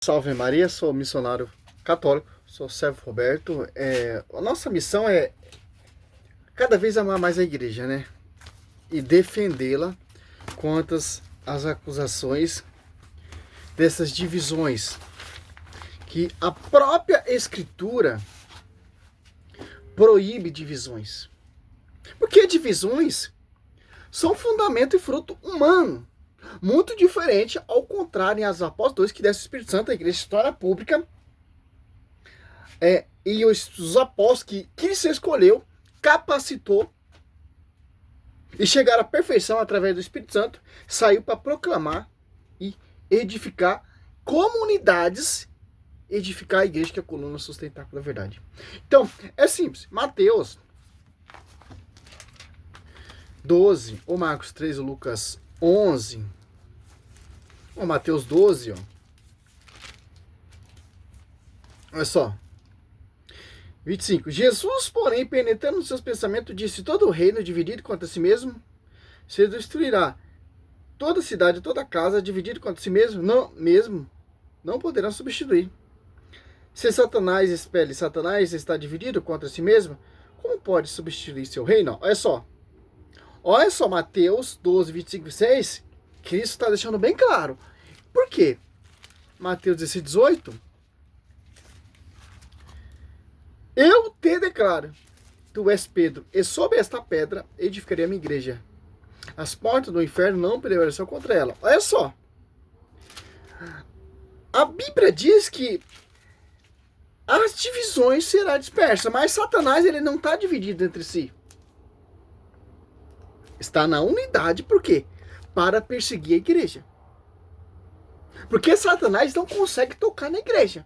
Salve Maria, sou missionário católico, sou servo Roberto. A nossa missão é cada vez amar mais a igreja, né? E defendê-la contra as acusações dessas divisões que a própria Escritura proíbe divisões. Porque divisões são fundamento e fruto humano. Muito diferente, ao contrário, as apóstolos que desse o Espírito Santo, a igreja se torna pública, e os apóstolos que Cristo escolheu, capacitou e chegaram à perfeição através do Espírito Santo, saiu para proclamar e edificar comunidades, edificar a igreja que é a coluna sustentável da verdade. Então, é simples. Mateus 12, ou Marcos 3, ou Lucas 11, ou Mateus 12, ó. Olha só. 25. Jesus, porém, penetrando nos seus pensamentos, disse: todo o reino dividido contra si mesmo se destruirá. Toda cidade, toda casa dividida contra si mesmo, não poderão substituir. Se Satanás expele Satanás, está dividido contra si mesmo, como pode substituir seu reino? Olha só, Mateus 12, 25 e 6, Cristo está deixando bem claro. Por quê? Mateus 16, 18. Eu te declaro, tu és Pedro, e sobre esta pedra edificarei a minha igreja. As portas do inferno não prevalecerão contra ela. Olha só. A Bíblia diz que as divisões serão dispersas, mas Satanás ele não está dividido entre si. Está na unidade, por quê? Para perseguir a igreja. Porque Satanás não consegue tocar na igreja.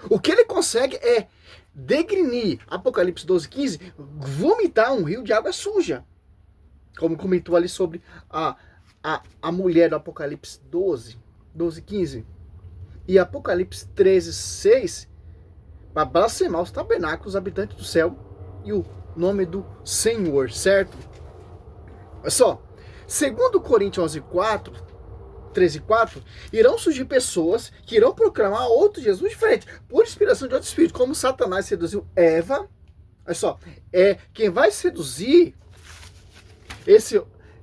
O que ele consegue é degrinir, Apocalipse 12, 15, vomitar um rio de água suja. Como comentou ali sobre a mulher do Apocalipse 12, 15. E Apocalipse 13, 6, para blasfemar os tabernáculos, os habitantes do céu e o nome do Senhor, certo? Olha só, segundo Coríntios 11, 4, 13 e 4, irão surgir pessoas que irão proclamar outro Jesus diferente, por inspiração de outro espírito, como Satanás seduziu Eva. Olha só, quem vai seduzir,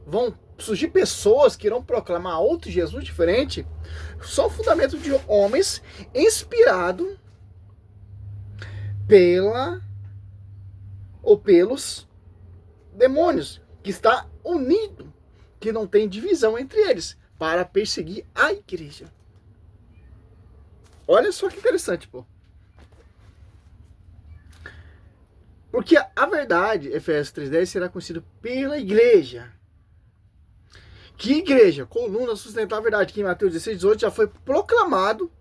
vão surgir pessoas que irão proclamar outro Jesus diferente, são fundamentos de homens inspirados pelos demônios, que está unido, que não tem divisão entre eles, para perseguir a igreja. Olha só que interessante, pô. Porque a verdade, Efésios 3:10, será conhecida pela igreja. Que igreja? Coluna sustentar a verdade, que em Mateus 16, 18 já foi proclamado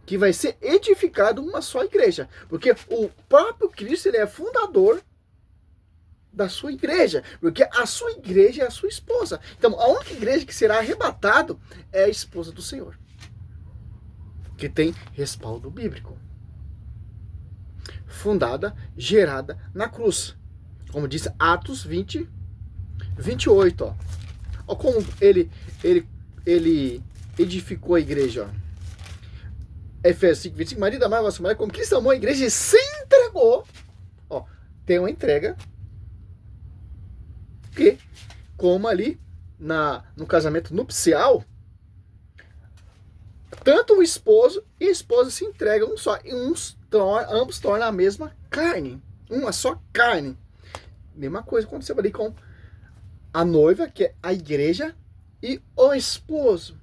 que vai ser edificado uma só igreja. Porque o próprio Cristo, ele é fundador da sua igreja, porque a sua igreja é a sua esposa. Então, a única igreja que será arrebatado é a esposa do Senhor, que tem respaldo bíblico, fundada, gerada na cruz, como diz Atos 20, 28, ó. Ó como ele edificou a igreja, ó. Efésios 5, 25, marido amava a sua mulher como Cristo amou a igreja e se entregou. Ó, tem uma entrega que, como ali no casamento nupcial, tanto o esposo e a esposa se entregam um só, e ambos tornam a mesma carne, uma só carne. Mesma coisa aconteceu ali com a noiva, que é a igreja, e o esposo,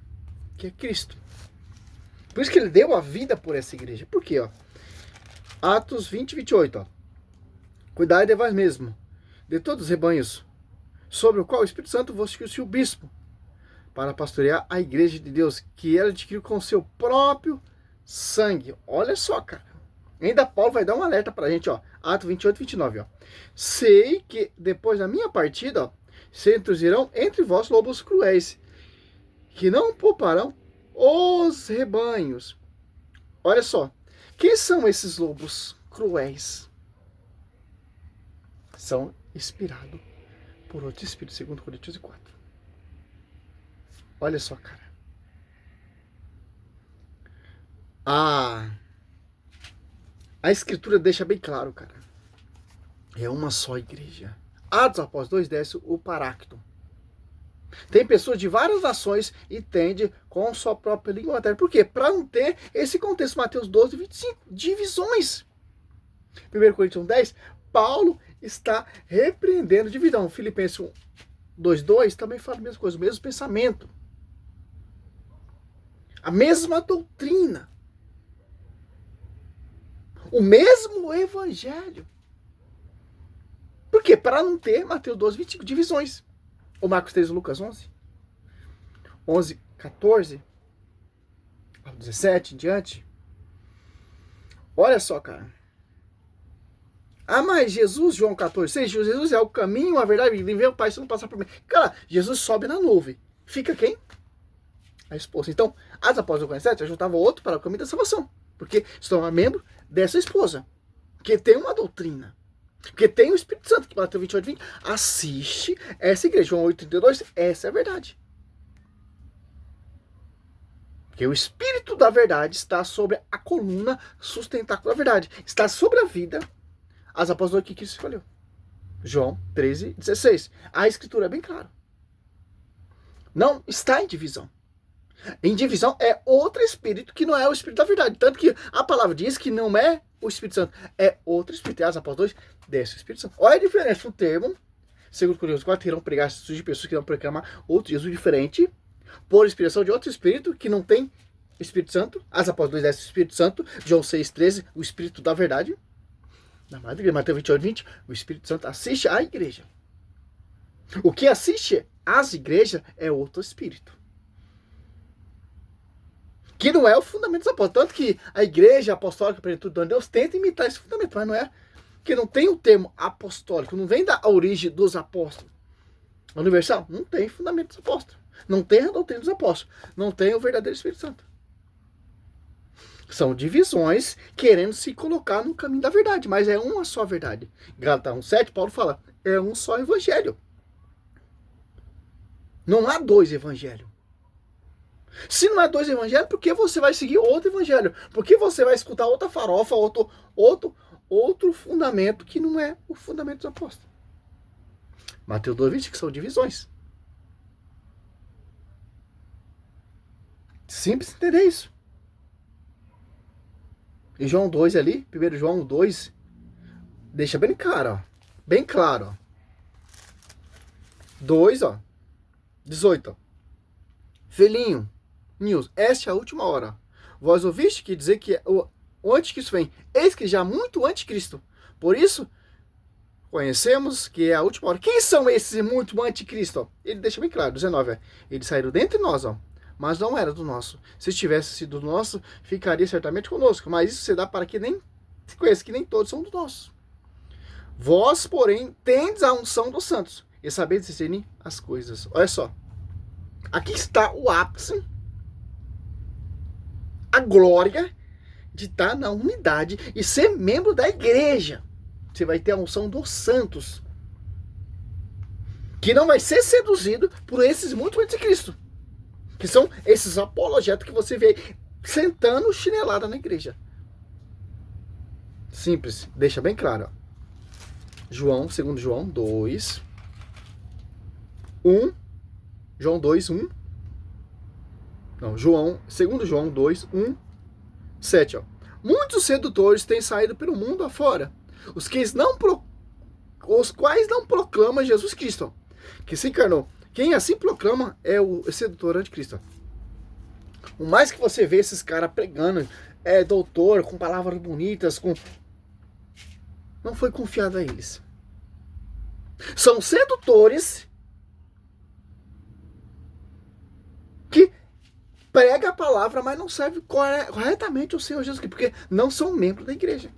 que é Cristo. Por isso que ele deu a vida por essa igreja. Por quê? Ó? Atos 20, 28. Ó. Cuidai de vós mesmo, de todos os rebanhos, sobre o qual o Espírito Santo vos constituiu bispo, para pastorear a igreja de Deus, que ele adquiriu com o seu próprio sangue. Olha só, cara. Ainda Paulo vai dar um alerta pra gente, ó. Atos 28, 29, ó. Sei que depois da minha partida, ó, se introduzirão entre vós lobos cruéis, que não pouparão os rebanhos. Olha só. Quem são esses lobos cruéis? São inspirados por outro espírito, segundo Coríntios 4. Olha só, cara. A, a escritura deixa bem claro, cara. É uma só igreja. Atos Apóstolos 2 desce o Paráclito. Tem pessoas de várias nações e tende com sua própria língua materna. Por quê? Para não ter esse contexto, Mateus 12, 25, divisões. 1 Coríntios 10, Paulo está repreendendo divisão. Filipenses 2:2 também fala a mesma coisa, o mesmo pensamento. A mesma doutrina. O mesmo evangelho. Por quê? Para não ter Mateus 12, 25 divisões. Ou Marcos 3 ou Lucas 11. 11, 14. 17 em diante. Olha só, cara. Ah, mas Jesus, João 14, 6, Jesus é o caminho, a verdade, e vem o Pai se não passar por mim. Cara, Jesus sobe na nuvem. Fica quem? A esposa. Então, as apóstolos 47 ajuntava outro para o caminho da salvação. Porque se torna membro dessa esposa. Que tem uma doutrina. Porque tem o Espírito Santo, que Mateus 28, 20, assiste essa igreja. João 8, 32, essa é a verdade. Porque o Espírito da verdade está sobre a coluna sustentáculo da verdade. Está sobre a vida. As apóstolos que Cristo escolheu. João 13, 16. A escritura é bem clara. Não está em divisão. Em divisão é outro espírito que não é o Espírito da verdade. Tanto que a palavra diz que não é o Espírito Santo, é outro espírito. E as apóstolos desse Espírito Santo. Olha a diferença no termo. Segundo Coríntios 4, irão pregar Jesus de pessoas que irão proclamar outro Jesus diferente, por inspiração de outro espírito que não tem Espírito Santo. As apóstolos desse Espírito Santo. João 6, 13, o Espírito da verdade. Na Mateus 28, 20, o Espírito Santo assiste à igreja. O que assiste às igrejas é outro espírito. Que não é o fundamento dos apóstolos. Tanto que a igreja apostólica, a plenitude de Deus, tenta imitar esse fundamento, mas não é. Porque não tem o termo apostólico, não vem da origem dos apóstolos. Universal, não tem fundamento dos apóstolos. Não tem a doutrina dos apóstolos. Não tem o verdadeiro Espírito Santo. São divisões querendo se colocar no caminho da verdade, mas é uma só verdade. Gálatas 1:7, Paulo fala, é um só evangelho. Não há dois evangelhos. Se não há dois evangelhos, por que você vai seguir outro evangelho? Por que você vai escutar outra farofa, outro fundamento que não é o fundamento dos apóstolos? Mateus 2:20, que são divisões. Simples entender isso. E João 2 ali, 1 João 2, deixa bem claro, ó. Bem claro, ó. 2, ó. 18, ó. Filhinho, News, esta é a última hora. Vós ouviste que dizer que o anticristo vem. Eis que já muito anticristo. Por isso, conhecemos que é a última hora. Quem são esses muito anticristo? Ó? Ele deixa bem claro, 19, ó. Eles saíram dentre nós, ó. Mas não era do nosso. Se tivesse sido do nosso, ficaria certamente conosco. Mas isso se dá para que nem se conheça que nem todos são do nosso. Vós, porém, tendes a unção dos santos e sabeis discernir as coisas. Olha só. Aqui está o ápice, a glória de estar na unidade e ser membro da igreja. Você vai ter a unção dos santos, que não vai ser seduzido por esses muito anticristo, que são esses apologetas que você vê sentando chinelada na Simples, deixa bem claro. Ó. Segundo João 2, 1, João 2, 1. Não, segundo João 2, 1, 7. Ó. Muitos sedutores têm saído pelo mundo afora, os quais não proclamam Jesus Cristo, ó, que se encarnou. Quem assim proclama é o sedutor anticristo. O mais que você vê esses caras pregando, doutor, com palavras bonitas, não foi confiado a eles. São sedutores que pregam a palavra, mas não servem corretamente o Senhor Jesus Cristo, porque não são membros da igreja.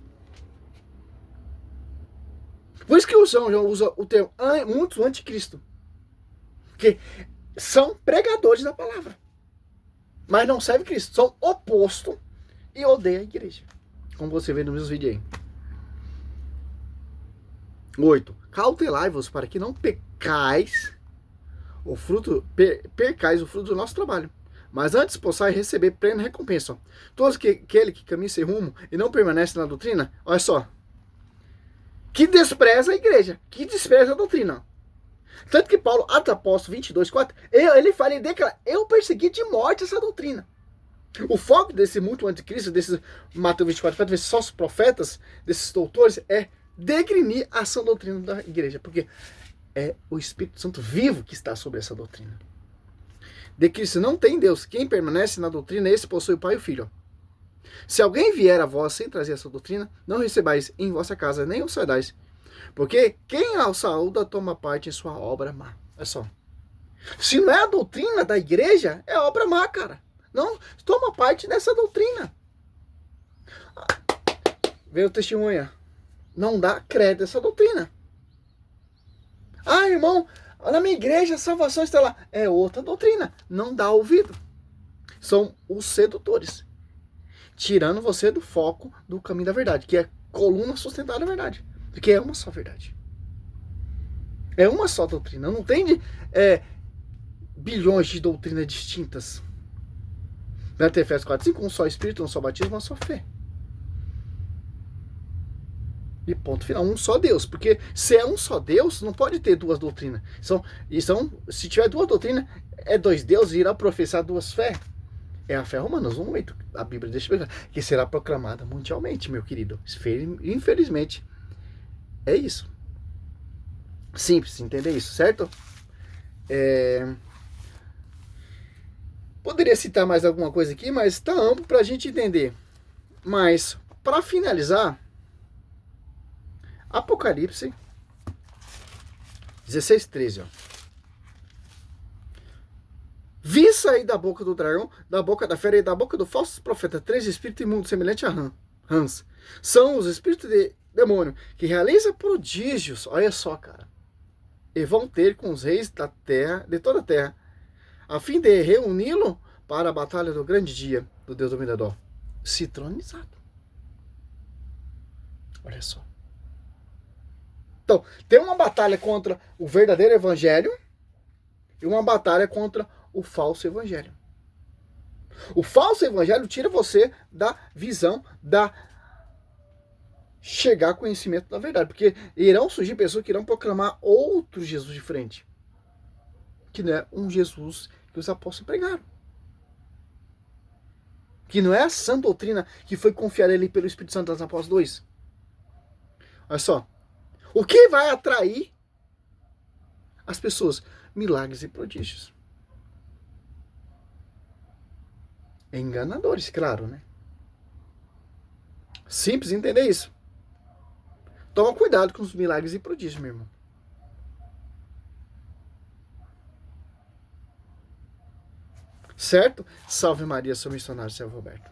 Por isso que o João usa o termo muitos anticristo. Porque são pregadores da palavra, mas não servem Cristo. São oposto e odeiam a igreja. Como você vê nos meus vídeos aí. 8. Cautelai-vos para que não percais o fruto do nosso trabalho, Mas antes possais receber plena recompensa. Ó. Todos aquele que caminha sem rumo e não permanece na doutrina, olha só, que despreza a igreja, que despreza a doutrina. Tanto que Paulo, Atos Apóstolos 22:4, ele fala e declara, eu persegui de morte essa doutrina. O foco desse múltiplo anticristo, desses Mateus 24:4, desses falsos profetas, desses doutores, é degrinir a sã doutrina da igreja. Porque é o Espírito Santo vivo que está sobre essa doutrina. De Cristo não tem Deus. Quem permanece na doutrina, esse possui o Pai e o Filho. Se alguém vier a vós sem trazer essa doutrina, não recebais em vossa casa, nem os saudais. Porque quem a saúda toma parte em sua obra má. É só. Se não é a doutrina da igreja, é obra má, cara. Não toma parte dessa doutrina. Veio testemunha. Não dá crédito a essa doutrina. Ah, irmão, na minha igreja a salvação está lá. É outra doutrina. Não dá ouvido. São os sedutores. Tirando você do foco do caminho da verdade. Que é coluna sustentada da verdade. Porque é uma só verdade. É uma só doutrina. Não tem bilhões de doutrinas distintas. Vai ter Efésios 4:5, um só Espírito, um só batismo, uma só fé. E ponto final, um só Deus. Porque se é um só Deus, não pode ter duas doutrinas. Se tiver duas doutrinas, é dois deuses e irá professar duas fé. É a fé romana, 1:8. A Bíblia deixa eu ver, que será proclamada mundialmente, meu querido. Infelizmente, é isso. Simples, entender isso, certo? Poderia citar mais alguma coisa aqui, mas está amplo para a gente entender. Mas, para finalizar, Apocalipse 16:13. Vi sair da boca do dragão, da boca da fera e da boca do falso profeta 3 espíritos imundos semelhantes a rãs. São os espíritos de demônio que realizam prodígios, olha só, cara, e vão ter com os reis da terra, de toda a terra, a fim de reuni-lo para a batalha do grande dia do Deus dominador, citronizado. Olha só. Então, tem uma batalha contra o verdadeiro evangelho e uma batalha contra o falso evangelho. O falso evangelho tira você da visão, da chegar ao conhecimento da verdade, porque irão surgir pessoas que irão proclamar outro Jesus diferente, que não é um Jesus que os apóstolos pregaram, que não é a sã doutrina que foi confiada ali pelo Espírito Santo das Apóstolos 2. Olha só, o que vai atrair as pessoas? Milagres e prodígios. Enganadores, claro, né? Simples entender isso. Toma cuidado com os milagres e prodígios, meu irmão. Certo? Salve Maria, sou missionário, Seu Roberto.